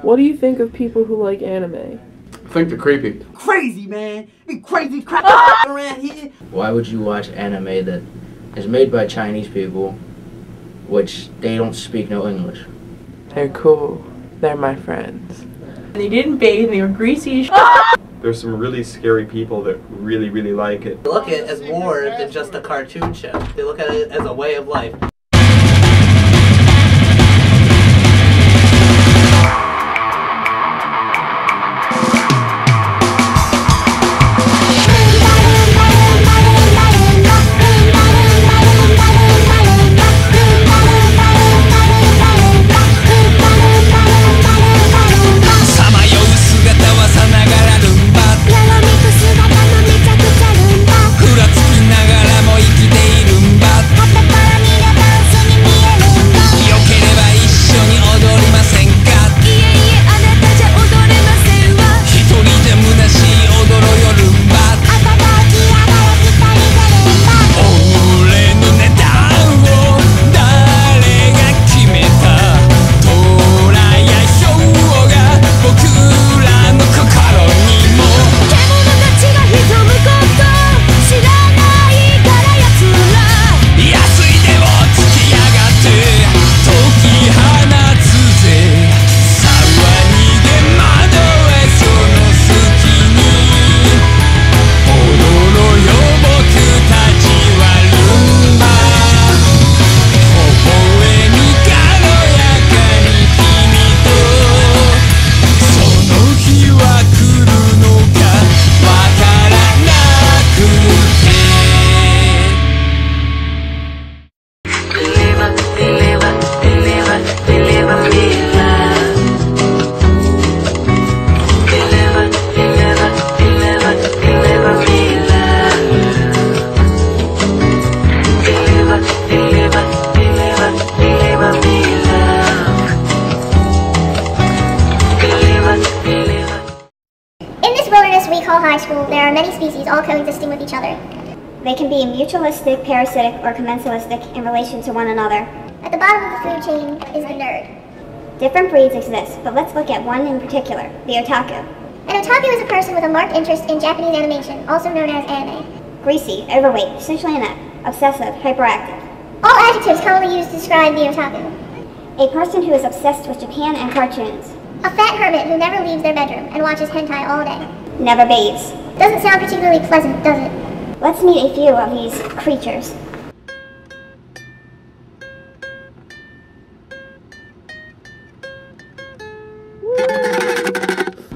What do you think of people who like anime? I think they're creepy. Crazy, man. Be crazy crap around here. Why would you watch anime that is made by Chinese people, which they don't speak no English? They're cool. They're my friends. They didn't bathe and they were greasy. There's some really scary people that really, really like it. They look at it as more than just a cartoon show. They look at it as a way of life. We call high school, there are many species all coexisting with each other. They can be mutualistic, parasitic, or commensalistic in relation to one another. At the bottom of the food chain is the nerd. Different breeds exist, but let's look at one in particular, the otaku. An otaku is a person with a marked interest in Japanese animation, also known as anime. Greasy, overweight, essentially inept, obsessive, hyperactive. All adjectives commonly used to describe the otaku. A person who is obsessed with Japan and cartoons. A fat hermit who never leaves their bedroom and watches hentai all day. Never bathes. Doesn't sound particularly pleasant, does it? Let's meet a few of these creatures.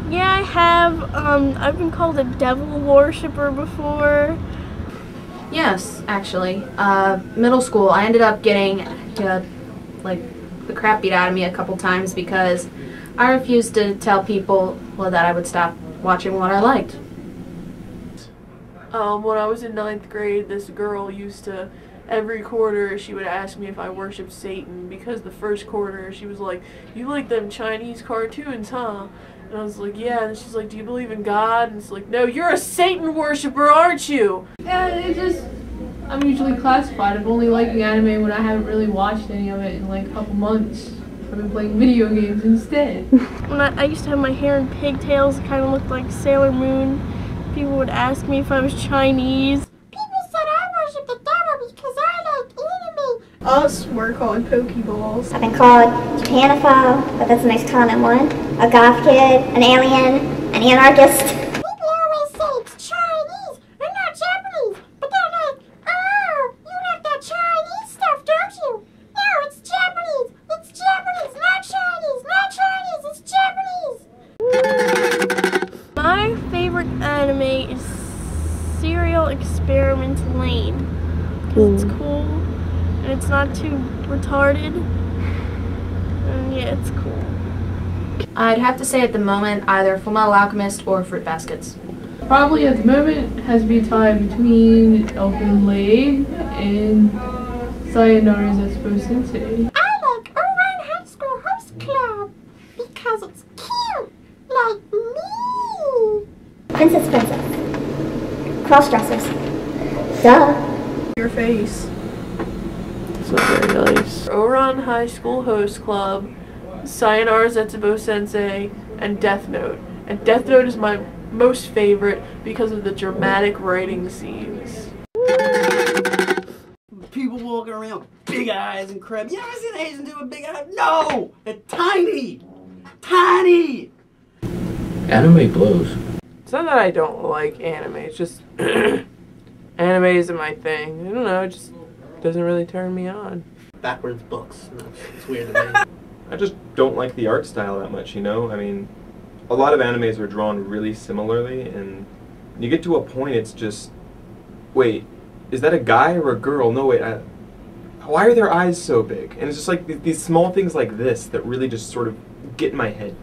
Yeah, I have. I've been called a devil worshipper before. Yes, actually. Middle school, I ended up getting, like, the crap beat out of me a couple times because I refused to tell people, well, that I would stop watching what I liked. When I was in 9th grade, this girl used to, every quarter, she would ask me if I worshipped Satan, because the first quarter, she was like, "You like them Chinese cartoons, huh?" And I was like, "Yeah," and she's like, "Do you believe in God?" And it's like, "No, you're a Satan worshiper, aren't you?" Yeah, it just, I'm usually classified. I'm only liking anime when I haven't really watched any of it in like a couple months. I've been playing video games instead. When I used to have my hair in pigtails, it kind of looked like Sailor Moon. People would ask me if I was Chinese. People said I worship the devil because I like anime. Us were called Pokeballs. I've been called Japanophile, but that's the most common one. A goth kid, an alien, an anarchist. People always say it's Chinese and not Japanese, but they're like, "Oh, you like that Chinese stuff, don't you?" No, it's Japanese. It's Japanese, not Chinese. Not Chinese, it's Japanese. My favorite anime is Serial Experiment Lane. Because it's cool and it's not too retarded. And yeah, it's cool. I'd have to say at the moment either Fullmetal Alchemist or Fruit Baskets. Probably at the moment has to be a tie between Elfen Blade and Sayonara's Expo Sensei. I like Orion High School Host Club because it's cute, like me. Princess. Crossdressers. Duh. Your face. It's not very nice. Oron High School Host Club Sayonara Zetsubo Sensei, and Death Note. And Death Note is my most favorite because of the dramatic writing scenes. People walking around with big eyes and crap. You ever seen an Asian dude with big eyes? No! They're tiny! Tiny! Anime blows. It's not that I don't like anime, it's just anime isn't my thing. I don't know, it just doesn't really turn me on. Backwards books. It's weird to me. I just don't like the art style that much, you know? I mean, a lot of animes are drawn really similarly, and you get to a point it's just, wait, is that a guy or a girl? No, wait, why are their eyes so big? And it's just like these small things like this that really just sort of get in my head.